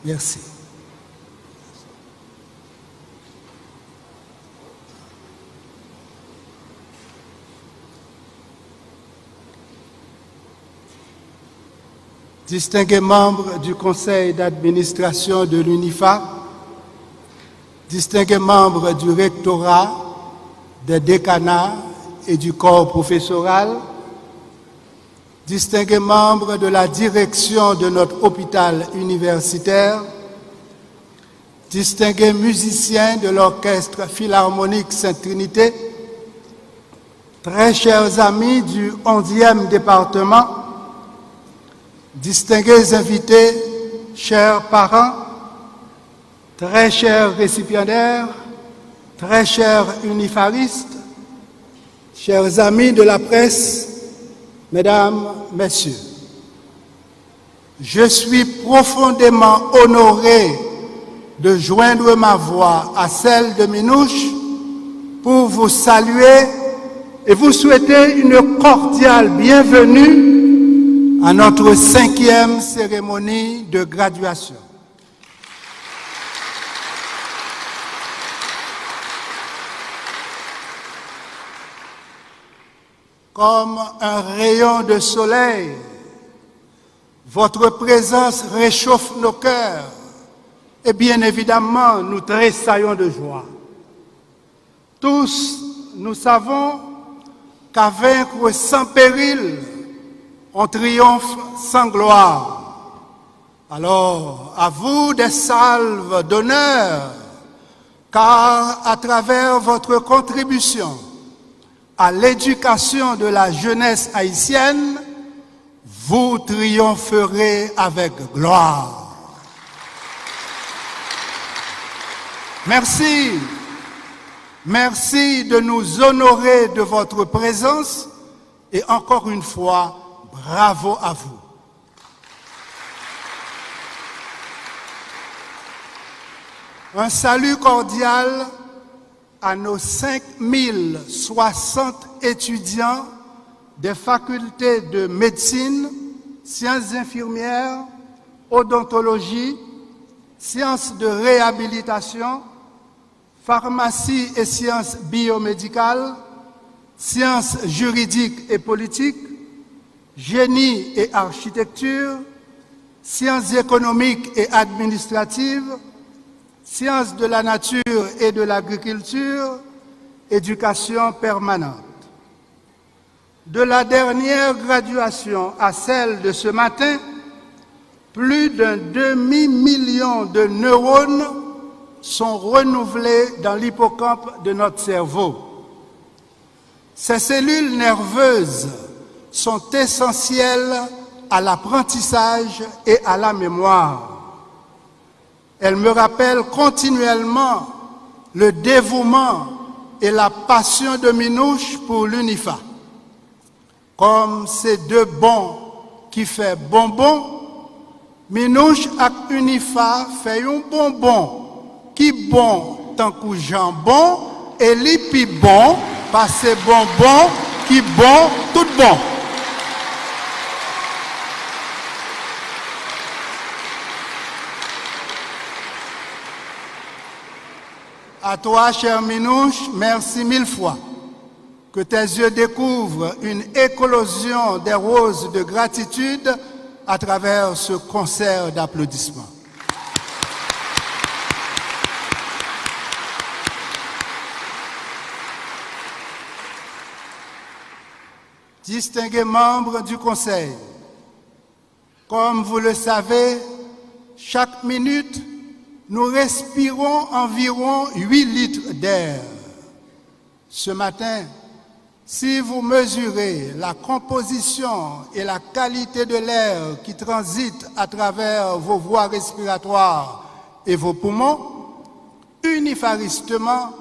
Merci. Distingués membres du conseil d'administration de l'UNIFA, distingués membres du rectorat, des décanats et du corps professoral, distingués membres de la direction de notre hôpital universitaire, distingués musiciens de l'orchestre philharmonique Sainte-Trinité, très chers amis du 11e département, distingués invités, chers parents, très chers récipiendaires, très chers unifaristes, chers amis de la presse, mesdames, messieurs, je suis profondément honoré de joindre ma voix à celle de Minouche pour vous saluer et vous souhaiter une cordiale bienvenue à notre 5e cérémonie de graduation. Comme un rayon de soleil, votre présence réchauffe nos cœurs et bien évidemment nous tressaillons de joie. Tous, nous savons qu'à vaincre sans péril, on triomphe sans gloire. Alors, à vous des salves d'honneur, car à travers votre contribution à l'éducation de la jeunesse haïtienne, vous triompherez avec gloire. Merci. Merci de nous honorer de votre présence et encore une fois, bravo à vous. Un salut cordial à nos 5060 étudiants des facultés de médecine, sciences infirmières, odontologie, sciences de réhabilitation, pharmacie et sciences biomédicales, sciences juridiques et politiques, génie et architecture, sciences économiques et administratives, sciences de la nature et de l'agriculture, éducation permanente. De la dernière graduation à celle de ce matin, plus d'un demi-million de neurones sont renouvelés dans l'hippocampe de notre cerveau. Ces cellules nerveuses sont essentielles à l'apprentissage et à la mémoire. Elles me rappellent continuellement le dévouement et la passion de Minouche pour l'UNIFA. Comme ces deux bons qui fait bonbon, Minouche ak UNIFA fait un bonbon qui bon tant que jambon et li pi bon parce bonbon qui bon tout bon. À toi, cher Minouche, merci mille fois. Que tes yeux découvrent une éclosion des roses de gratitude à travers ce concert d'applaudissements. Distingués membres du Conseil, comme vous le savez, chaque minute, nous respirons environ 8 litres d'air. Ce matin, si vous mesurez la composition et la qualité de l'air qui transite à travers vos voies respiratoires et vos poumons, unifaristement,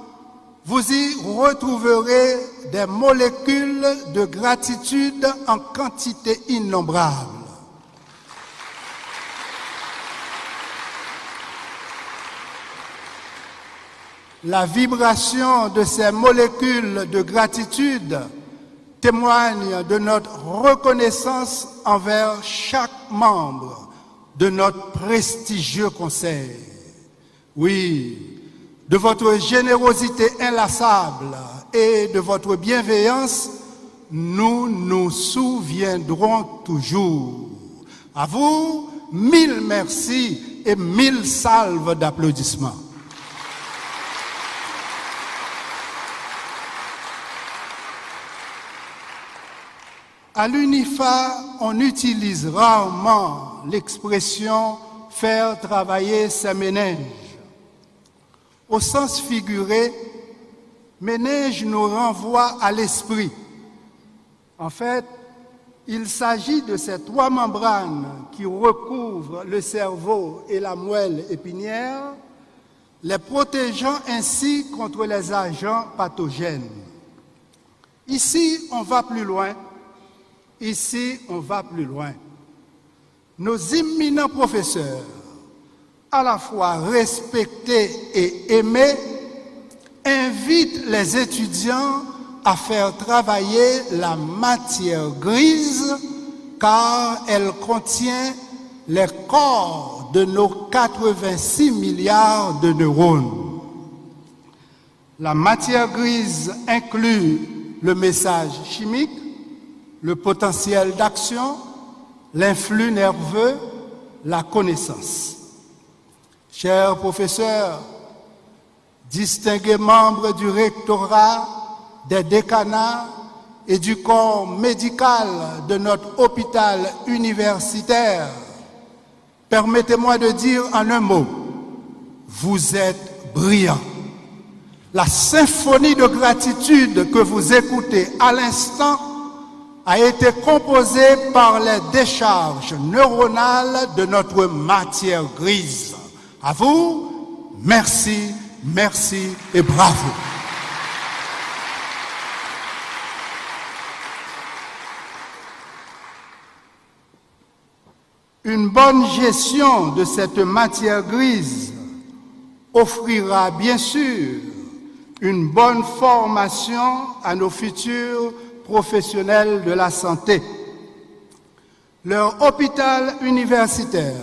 vous y retrouverez des molécules de gratitude en quantité innombrable. La vibration de ces molécules de gratitude témoigne de notre reconnaissance envers chaque membre de notre prestigieux conseil. Oui, de votre générosité inlassable et de votre bienveillance, nous nous souviendrons toujours. À vous, 1000 merci et 1000 salves d'applaudissements. À l'UNIFA, on utilise rarement l'expression « faire travailler ses méninges ». Au sens figuré, méninge nous renvoie à l'esprit. En fait, il s'agit de ces trois membranes qui recouvrent le cerveau et la moelle épinière, les protégeant ainsi contre les agents pathogènes. Ici, on va plus loin. Ici, on va plus loin. Nos éminents professeurs, à la fois respectés et aimés, invitent les étudiants à faire travailler la matière grise car elle contient les corps de nos 86 milliards de neurones. La matière grise inclut le message chimique, le potentiel d'action, l'influx nerveux, la connaissance. Chers professeurs, distingués membres du rectorat, des décanats et du corps médical de notre hôpital universitaire, permettez-moi de dire en un mot, vous êtes brillants. La symphonie de gratitude que vous écoutez à l'instant a été composée par les décharges neuronales de notre matière grise. À vous, merci, merci et bravo. Une bonne gestion de cette matière grise offrira bien sûr une bonne formation à nos futurs professionnels de la santé. Leur hôpital universitaire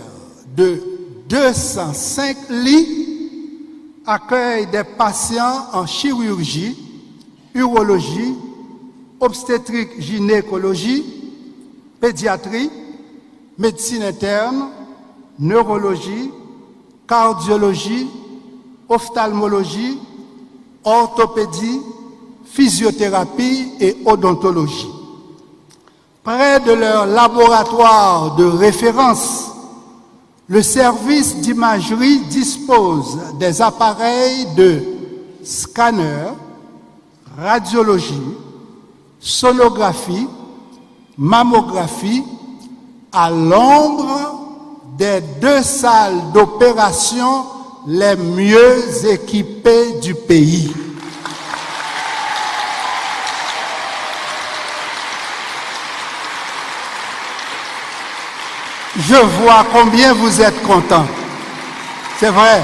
de 205 lits accueille des patients en chirurgie, urologie, obstétrique gynécologie, pédiatrie, médecine interne, neurologie, cardiologie, ophtalmologie, orthopédie, physiothérapie et odontologie. Près de leur laboratoire de référence, le service d'imagerie dispose des appareils de scanner, radiologie, sonographie, mammographie, à l'ombre des 2 salles d'opération les mieux équipées du pays. Je vois combien vous êtes contents. C'est vrai.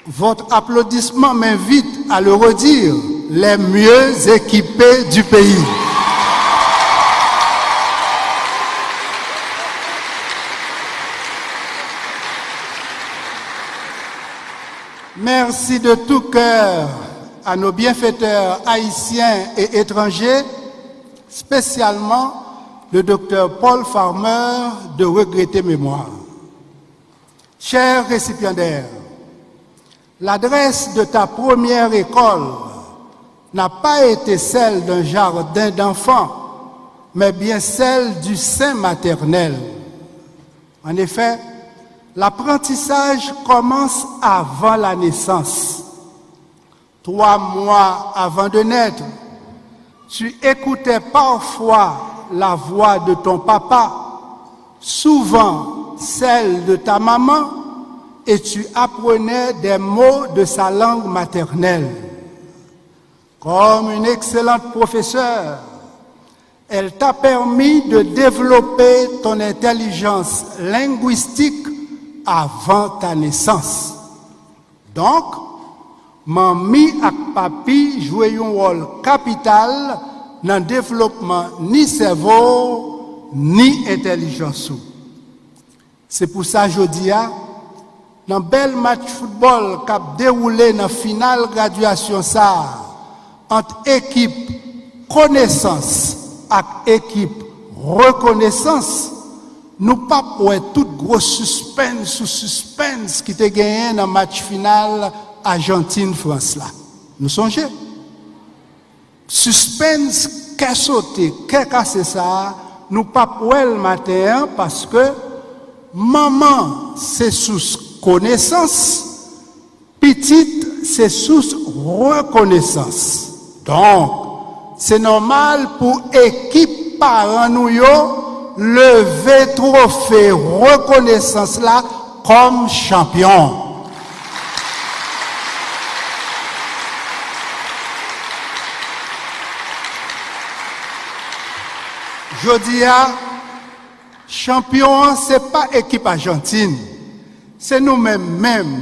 Votre applaudissement m'invite à le redire, les mieux équipés du pays. Merci de tout cœur à nos bienfaiteurs haïtiens et étrangers, spécialement le docteur Paul Farmer de regrettée mémoire. Chers récipiendaires, l'adresse de ta première école n'a pas été celle d'un jardin d'enfants, mais bien celle du sein maternel. En effet, l'apprentissage commence avant la naissance. 3 mois avant de naître, tu écoutais parfois la voix de ton papa, souvent celle de ta maman, et tu apprenais des mots de sa langue maternelle. Comme une excellente professeure, elle t'a permis de développer ton intelligence linguistique avant ta naissance. Donc, Mami ak papi joué un rôle capital dans le développement ni cerveau ni intelligence. C'est pour ça que je dis, dans le bel match football qui a déroulé dans la finale graduation ça, entre équipe connaissance et équipe reconnaissance, nous pas pour tout gros suspense qui était gagné dans le match final Argentine-France là. Nous songez? Suspense qu'est sauté, qu'est cassé ça, nous pas pour le matin parce que maman c'est sous connaissance, petite c'est sous reconnaissance. Donc, c'est normal pour équipe parents nous lever trophée reconnaissance là comme champion. Je dis à champion, c'est pas équipe argentine. C'est nous-mêmes,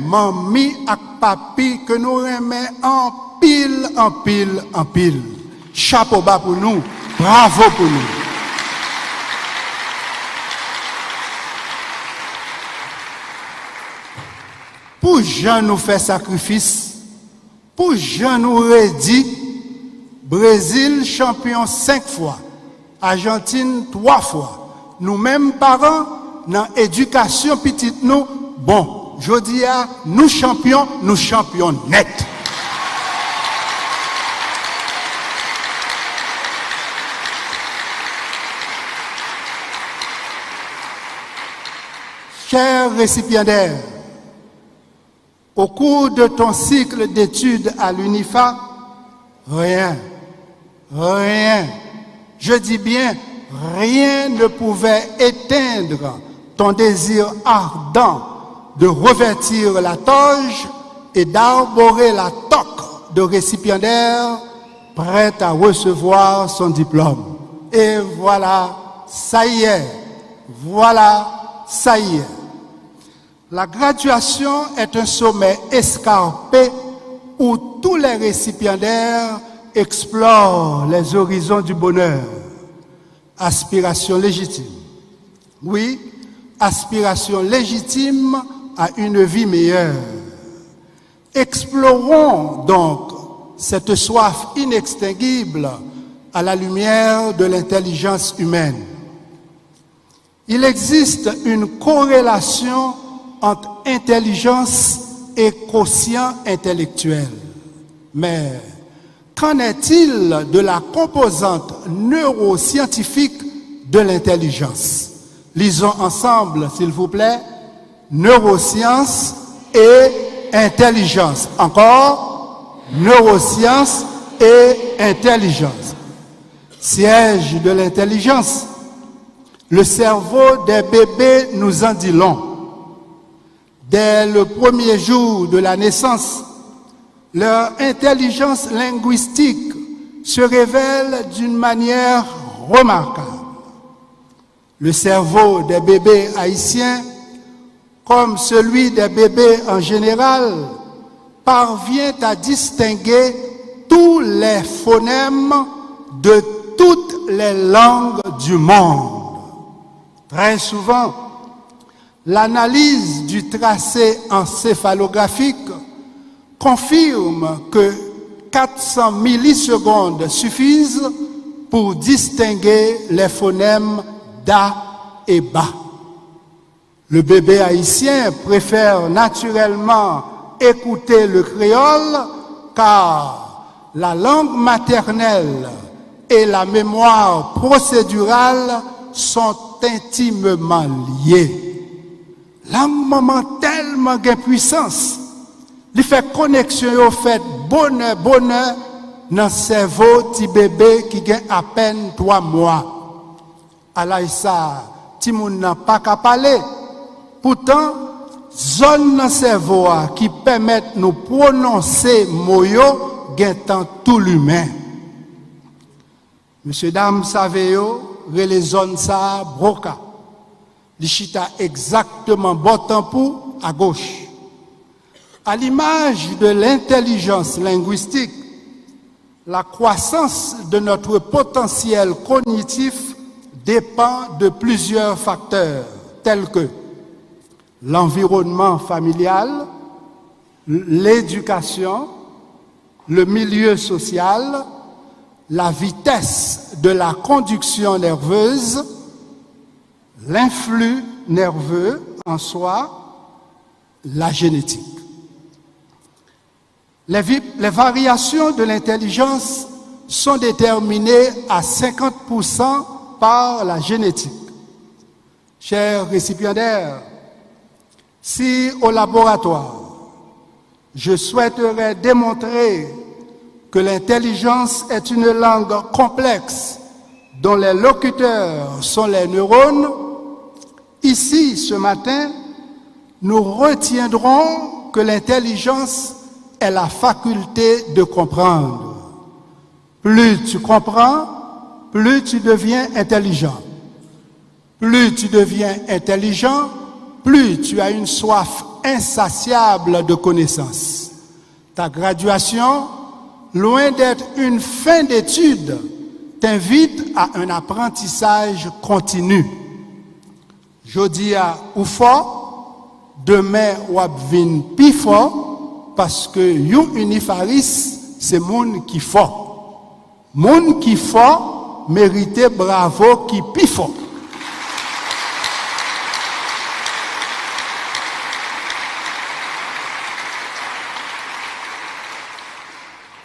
mamie et papi, que nous remettons en pile. Chapeau bas pour nous, bravo pour nous. Pour Jean nous fait sacrifice, pour Jean nous redit, Brésil champion 5 fois, Argentine 3 fois. Nous-mêmes parents, dans l'éducation petite nous, bon, je dis à nous champions net. Chers récipiendaires, au cours de ton cycle d'études à l'UNIFA, rien, je dis bien, rien ne pouvait éteindre ton désir ardent de revêtir la toge et d'arborer la toque de récipiendaire prêt à recevoir son diplôme. Et voilà, ça y est. La graduation est un sommet escarpé où tous les récipiendaires explorent les horizons du bonheur. Aspiration légitime. Oui, aspiration légitime à une vie meilleure. Explorons donc cette soif inextinguible à la lumière de l'intelligence humaine. Il existe une corrélation entre intelligence et quotient intellectuel. Mais qu'en est-il de la composante neuroscientifique de l'intelligence? Lisons ensemble, s'il vous plaît, neurosciences et intelligence. Encore, neurosciences et intelligence. Siège de l'intelligence. Le cerveau des bébés nous en dit long. Dès le premier jour de la naissance, leur intelligence linguistique se révèle d'une manière remarquable. Le cerveau des bébés haïtiens, comme celui des bébés en général, parvient à distinguer tous les phonèmes de toutes les langues du monde. Très souvent, l'analyse du tracé encéphalographique confirme que 400 millisecondes suffisent pour distinguer les phonèmes da et ba. Le bébé haïtien préfère naturellement écouter le créole car la langue maternelle et la mémoire procédurale sont intimement liées. La maman tellement de puissance, il fait connexion au fait bonheur dans le cerveau petit bébé qui a à peine 3 mois. Alors ça, ti moun n'a pas qu'à parler. Pourtant, zone dans le cerveau qui permettent nous prononcer moyo dans tout l'humain. Monsieur dame saveyo, les zones ça broca. Li chita exactement bon pour à gauche. À l'image de l'intelligence linguistique, la croissance de notre potentiel cognitif dépend de plusieurs facteurs tels que l'environnement familial, l'éducation, le milieu social, la vitesse de la conduction nerveuse, l'influx nerveux en soi, la génétique. Les variations de l'intelligence sont déterminées à 50% par la génétique. Chers récipiendaires, si au laboratoire, je souhaiterais démontrer que l'intelligence est une langue complexe dont les locuteurs sont les neurones, ici, ce matin, nous retiendrons que l'intelligence est la faculté de comprendre. Plus tu comprends, plus tu deviens intelligent. Plus tu deviens intelligent, plus tu as une soif insatiable de connaissances. Ta graduation, loin d'être une fin d'études, t'invite à un apprentissage continu. Jodi a ou fort, demain ou vin pi fort, parce que yon unifaris, c'est moun qui fort. Moun qui fort, mérite bravo qui pi fort.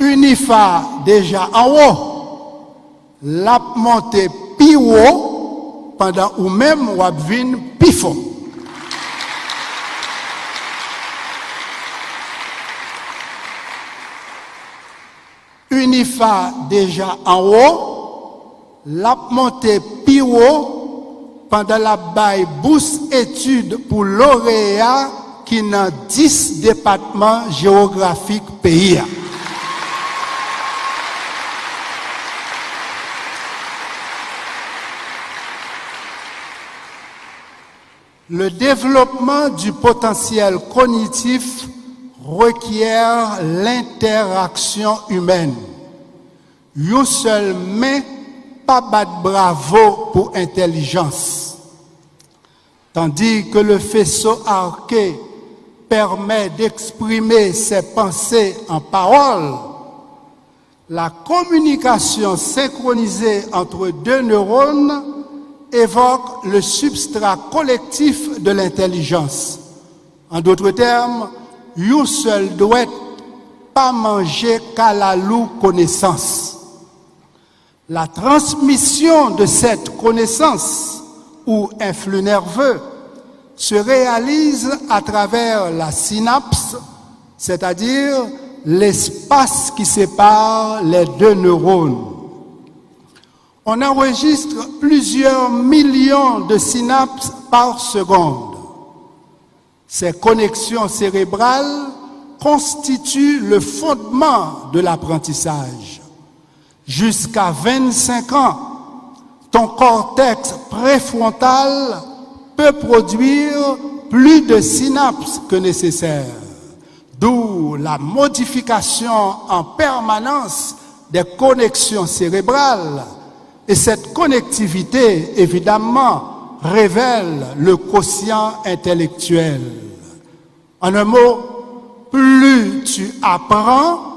Unifa déjà en haut, l'a monté pi haut pendant ou même ou vin pi fort. Unifa déjà en haut, l'a monté pi haut pendant la baille bourse études pour lauréat qui dans 10 départements géographiques pays. Le développement du potentiel cognitif requiert l'interaction humaine. Yon seul main pas battre bravo pour intelligence. Tandis que le faisceau arqué permet d'exprimer ses pensées en paroles, la communication synchronisée entre deux neurones évoque le substrat collectif de l'intelligence. En d'autres termes, yon seul doit pas manger qu'à la loue connaissance. La transmission de cette connaissance ou influx nerveux se réalise à travers la synapse, c'est-à-dire l'espace qui sépare les deux neurones. On enregistre plusieurs millions de synapses par seconde. Ces connexions cérébrales constituent le fondement de l'apprentissage. Jusqu'à 25 ans, ton cortex préfrontal peut produire plus de synapses que nécessaire, d'où la modification en permanence des connexions cérébrales. Et cette connectivité, évidemment, révèle le quotient intellectuel. En un mot, plus tu apprends,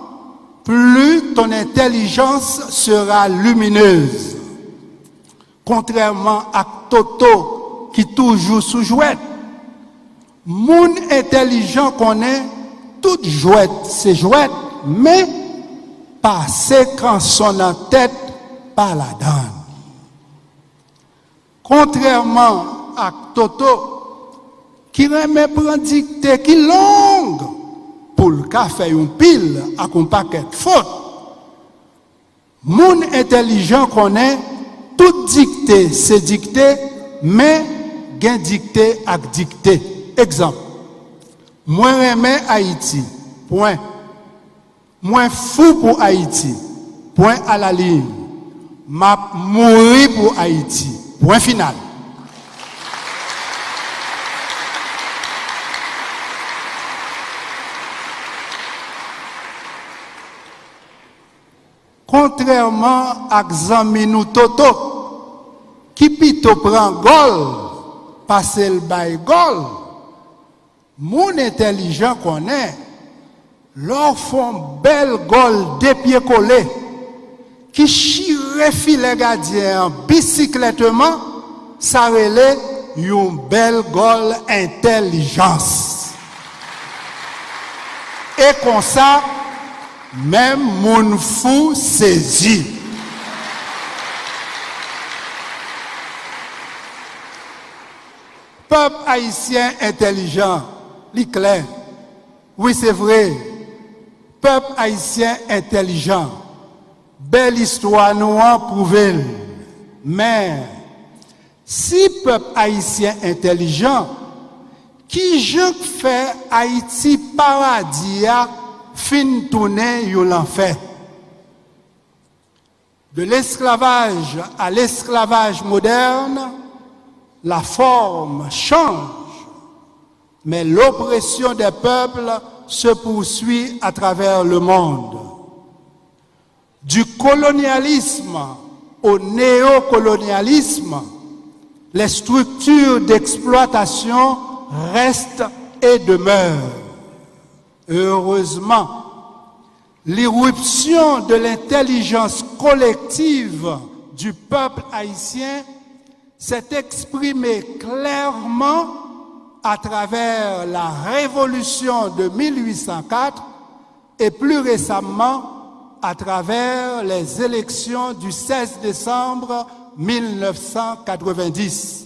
plus ton intelligence sera lumineuse. Contrairement à Toto qui toujours sous jouette, moun intelligent connaît toute jouette, c'est jouette, mais passer quand son en tête pas la donne. Contrairement à Toto, qui remet prendre dictée qui longue pour le café une pile à un paquet de fautes. Moun intelligent connaît toute dictée, c'est dictée, mais gain dictée avec dictée. Exemple, moi remets Haïti, point. Moi fou pour Haïti, point à la ligne. M'a mouru pour Haïti. Point final. contrairement à Xaminou Toto, qui pito prend gol, passe le bail gol, mon intelligent connaît, leur font belle gol des pieds collés, qui chire filet gardien bicyclettement, ça relève une belle gol intelligence. Et comme ça, même mon fou saisi. Peuple haïtien intelligent, l'éclair. Oui, c'est vrai. Peuple haïtien intelligent. Belle histoire nous en prouve. Mais, si peuple haïtien intelligent, qui je fait Haïti paradis fin tourner yon l'enfer. De l'esclavage à l'esclavage moderne, la forme change, mais l'oppression des peuples se poursuit à travers le monde. Du colonialisme au néocolonialisme, les structures d'exploitation restent et demeurent. Heureusement, l'irruption de l'intelligence collective du peuple haïtien s'est exprimée clairement à travers la révolution de 1804 et plus récemment à travers les élections du 16 décembre 1990.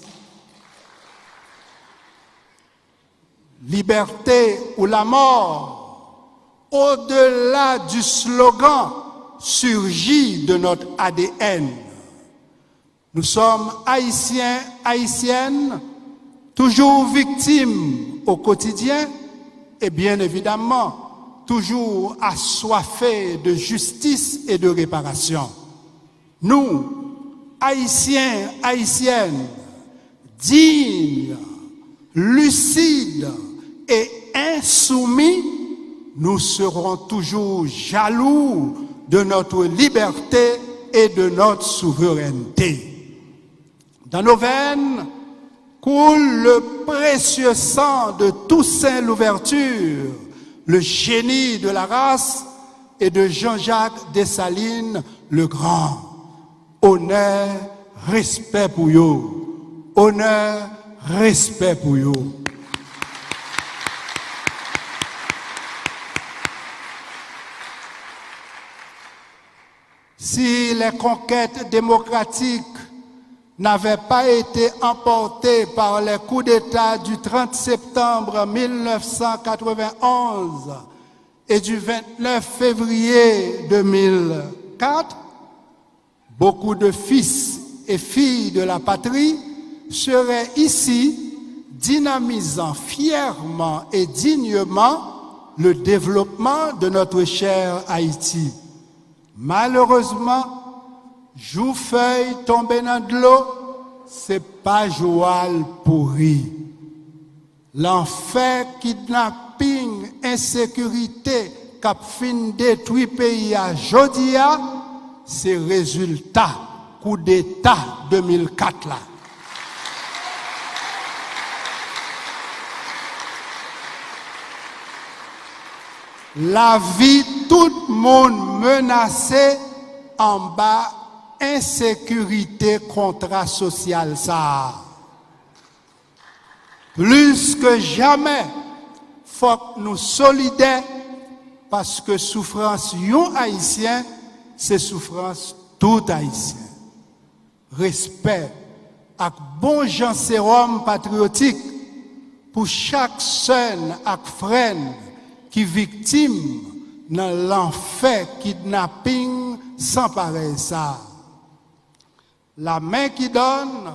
Liberté ou la mort, au-delà du slogan, surgit de notre ADN. Nous sommes haïtiens, haïtiennes, toujours victimes au quotidien et bien évidemment, toujours assoiffés de justice et de réparation. Nous, haïtiens, haïtiennes, dignes, lucides et insoumis, nous serons toujours jaloux de notre liberté et de notre souveraineté. Dans nos veines coule le précieux sang de Toussaint Louverture, le génie de la race, et de Jean-Jacques Dessalines le Grand. Honneur, respect pour vous. Honneur, respect pour vous. Si les conquêtes démocratiques n'avaient pas été emportées par les coups d'État du 30 septembre 1991 et du 29 février 2004, beaucoup de fils et filles de la patrie seraient ici dynamisant fièrement et dignement le développement de notre cher Haïti. Malheureusement, joue-feuille tombé dans de l'eau, c'est pas joal pourri. L'enfer, kidnapping, insécurité, cap fin détruit pays à Jodia, c'est résultat coup d'État 2004 là. La vie, tout le monde menacé en bas, insécurité, contrat social, ça. Plus que jamais, faut que nous solidaires, parce que souffrance yon haïtien, c'est souffrance tout haïtien. Respect, avec bon gens sérum patriotique, pour chaque seul ak frère qui victime dans l'enfer kidnapping sans pareil ça. La main qui donne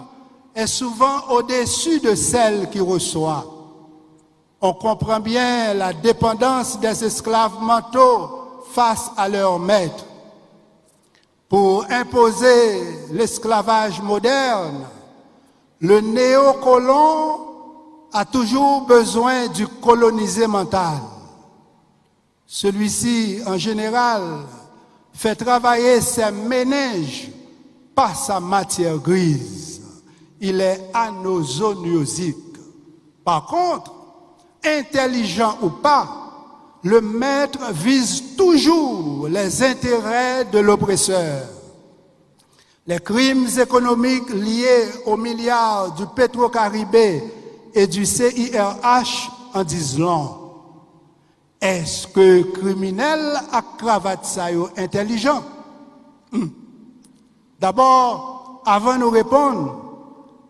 est souvent au-dessus de celle qui reçoit. On comprend bien la dépendance des esclaves mentaux face à leur maître. Pour imposer l'esclavage moderne, le néocolon a toujours besoin du colonisé mental. Celui-ci, en général, fait travailler ses méninges par sa matière grise. Il est anosoniosique. Par contre, intelligent ou pas, le maître vise toujours les intérêts de l'oppresseur. Les crimes économiques liés aux milliards du Petro-Caribé et du CIRH en disent long. Est-ce que criminel à cravate ça est intelligent? D'abord, avant de répondre,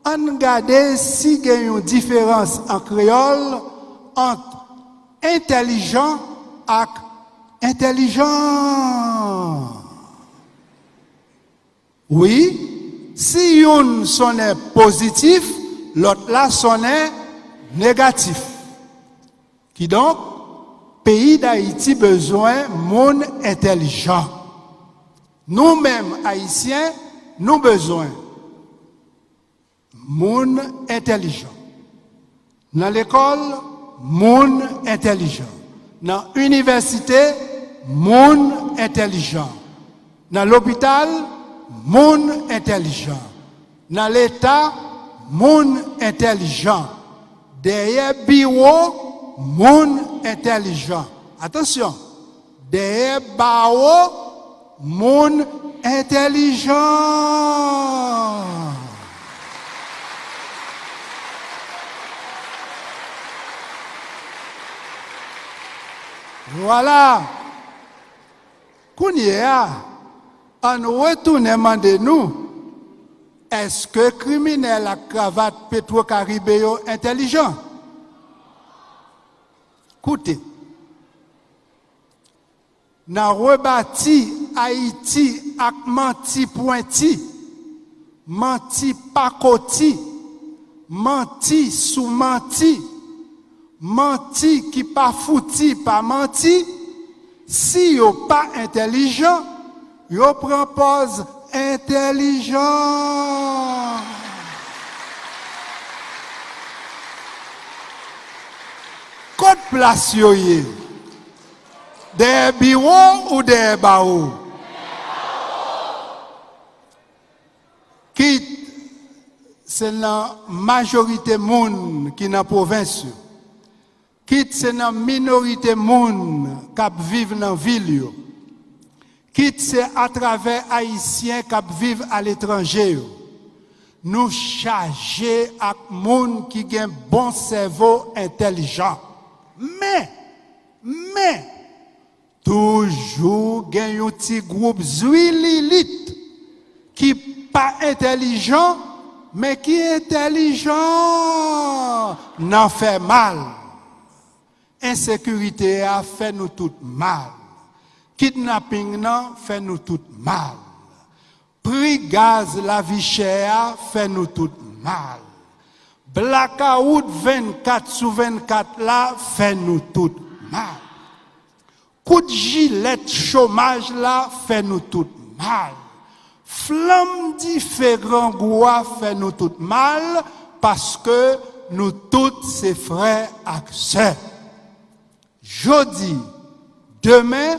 on regarde s'il y a une différence en créole entre intelligent et intelligent. Oui, si une sonne positif, l'autre là sonne négatif. Qui donc, pays d'Haïti besoin monde intelligent. Nous-mêmes, Haïtiens, nous besoin monde intelligent. Dans l'école, monde intelligent. Dans l'université, monde intelligent. Dans l'hôpital, monde intelligent. Dans l'État, monde intelligent. Derrière bureau, monde intelligent. Attention, derrière barreau, monde intelligent. Voilà. Kounia, on retourne demander nous, est-ce que criminel à cravate Petro-Caribé intelligent? Écoutez, n'a rebâti Haïti avec menti pointi, menti pacoti, menti sous menti, menti qui pas fouti, pas menti. Si yo pas intelligent, yo prend pose intelligent. Côte place yo yé. Des bureaux ou des barreaux? Qui c'est la majorité monde qui dans la province. Quitte c'est la minorité monde qui vivent dans la ville. Quitte c'est à travers haïtiens qui vivent à l'étranger. Nous charger avec monde qui a un bon cerveau intelligent. Mais toujours il y a un petit groupe zuililite qui pas intelligent mais qui est intelligent n'en fait mal. Insécurité a fait nous tout mal. Kidnapping nan fait nous tout mal. Prix gaz la vie chère fait nous tout mal. Blackout 24 sur 24 là fait nous tout mal. Coup de gilet chômage là fait nous tout mal. Flamme différent goût fait nous tout mal parce que nous tous ces frères et sœurs. Jeudi, demain,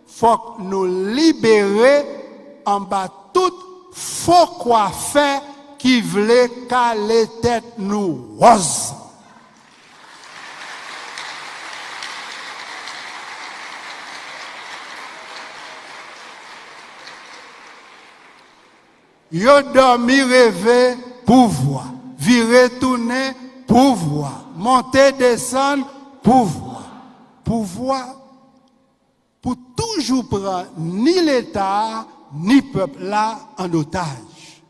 faut que nous libérer en bas tout faux coiffeur qui voulait caler tête nous rose. Yo dormi rêver pouvoir, virer tourner pouvoir, monter descendre pouvoir. Pouvoir pour toujours prendre ni l'État ni peuple là en otage.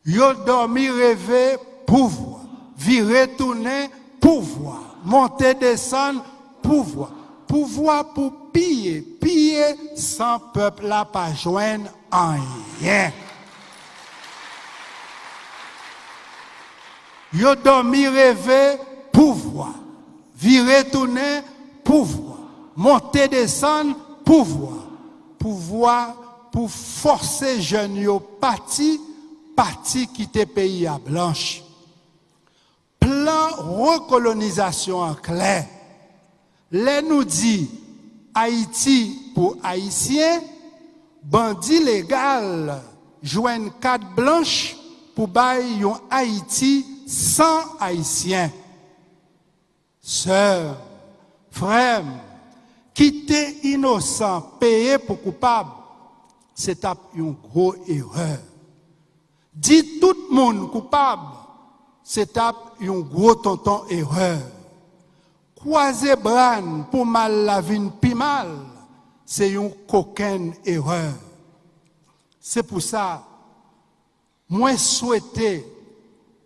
Yo dormi rêver pouvoir, virer tourner pouvoir, monter descendre pouvoir, pouvoir pour piller sans peuple là pas joindre en rien. Yo dormi rêver pouvoir, virer tourner pouvoir, monter, descendre, pouvoir pour forcer jeunes yo parti quitter pays à blanche. Plan recolonisation en clair. Les nous dit Haïti pour Haïtiens, bandit légal joignent carte blanche pour bailler un Haïti sans Haïtien. Sœurs, frères, quitter innocent, payer pour coupable, c'est une grosse erreur. Dit tout le monde coupable, c'est une grosse tonton erreur. Croiser bran pour mal la vie pi mal, c'est une coquine erreur. C'est pour ça, moi souhaiter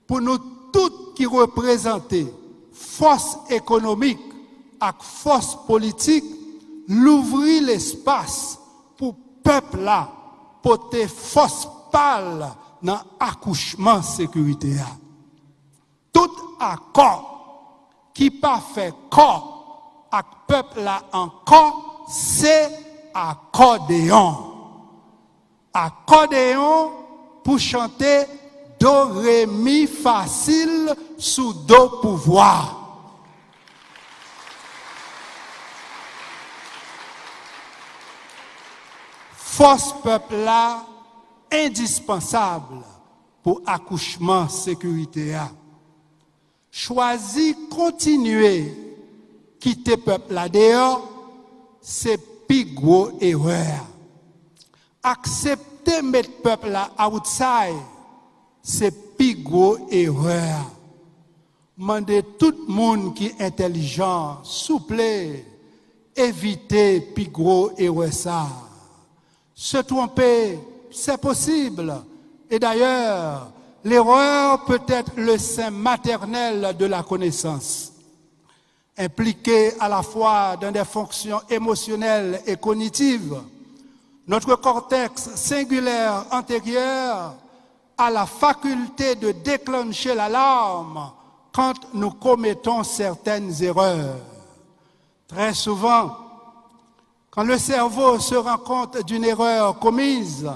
pour nous tous qui représentons force économique et force politique, l'ouvrir l'espace pour peuple là, porter force pâle dans l'accouchement sécurité. Tout accord qui pas fait corps avec peuple là encore, c'est accordéon. Accordéon pour chanter do, ré, mi facile sous do pouvoir. Force peuple là indispensable pour accouchement sécurité. Choisir continuer quitter peuple là dehors, c'est plus gros erreur. Accepter mettre peuple là outside, c'est plus gros erreur. Mandez tout le monde qui est intelligent, souple, éviter plus gros erreur ça. Se tromper, c'est possible. Et d'ailleurs, l'erreur peut être le sein maternel de la connaissance. Impliqué à la fois dans des fonctions émotionnelles et cognitives, notre cortex singulaire antérieur a la faculté de déclencher l'alarme quand nous commettons certaines erreurs. Très souvent, quand le cerveau se rend compte d'une erreur commise,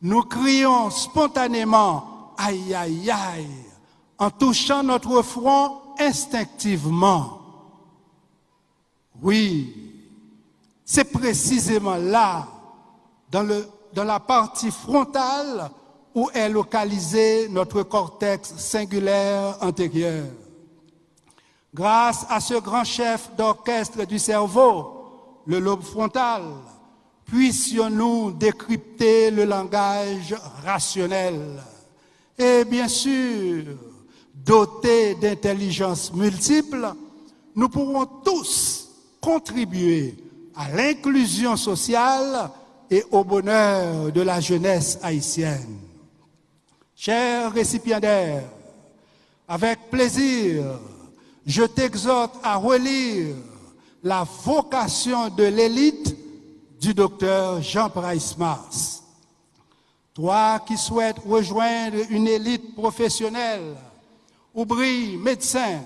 nous crions spontanément « aïe, aïe, aïe » en touchant notre front instinctivement. Oui, c'est précisément là, dans la partie frontale, où est localisé notre cortex singulaire antérieur. Grâce à ce grand chef d'orchestre du cerveau, le lobe frontal, puissions-nous décrypter le langage rationnel. Et bien sûr, dotés d'intelligence multiple, nous pourrons tous contribuer à l'inclusion sociale et au bonheur de la jeunesse haïtienne. Chers récipiendaires, avec plaisir, je t'exhorte à relire la vocation de l'élite du docteur Jean Price-Mars. Toi qui souhaites rejoindre une élite professionnelle où brillent médecins,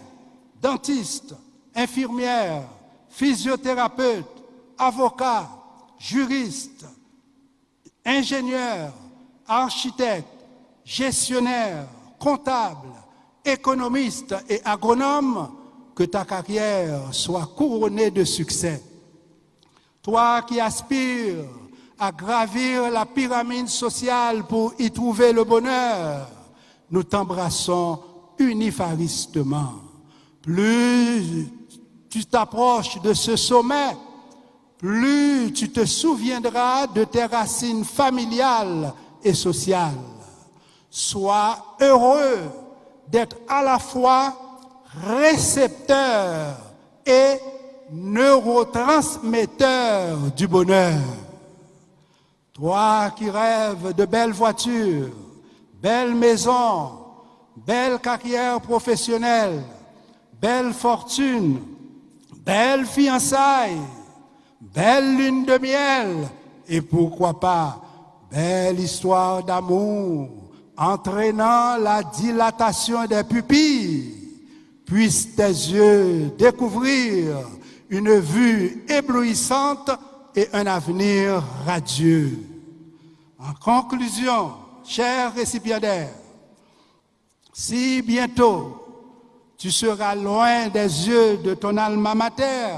dentistes, infirmières, physiothérapeutes, avocats, juristes, ingénieurs, architectes, gestionnaires, comptables, économistes et agronomes, que ta carrière soit couronnée de succès. Toi qui aspires à gravir la pyramide sociale pour y trouver le bonheur, nous t'embrassons unifaristement. Plus tu t'approches de ce sommet, plus tu te souviendras de tes racines familiales et sociales. Sois heureux d'être à la fois récepteur et neurotransmetteur du bonheur. Toi qui rêves de belles voitures, belles maisons, belles carrières professionnelles, belle fortune, belle fiançailles, belle lune de miel et pourquoi pas belle histoire d'amour entraînant la dilatation des pupilles, puissent tes yeux découvrir une vue éblouissante et un avenir radieux. En conclusion, chers récipiendaires, si bientôt tu seras loin des yeux de ton alma mater,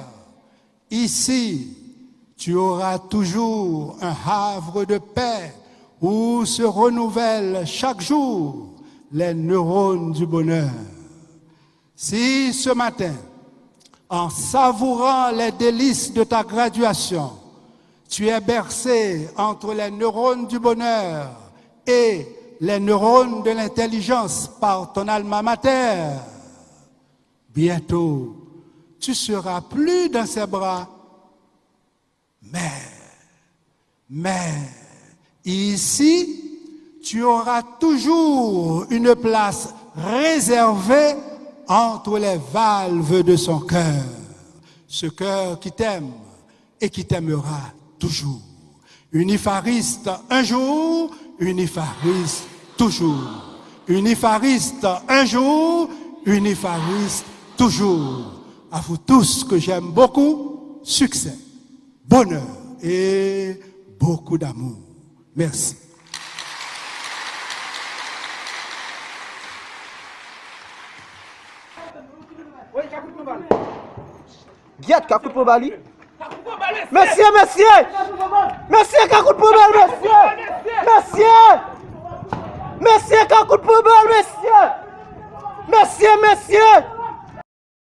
ici, Tu auras toujours un havre de paix où se renouvellent chaque jour les neurones du bonheur. Si ce matin, en savourant les délices de ta graduation, tu es bercé entre les neurones du bonheur et les neurones de l'intelligence par ton alma mater, bientôt, tu seras plus dans ses bras, mais, ici, tu auras toujours une place réservée entre les valves de son cœur, ce cœur qui t'aime et qui t'aimera toujours. Unifariste un jour, unifariste toujours. Unifariste un jour, unifariste toujours. À vous tous que j'aime beaucoup, succès, bonheur et beaucoup d'amour. Merci. Giat, Kakout pour Bali. Merci, merci. Merci, Kakout pour Bali, merci. Merci, Kakout pour Bali, merci. Merci.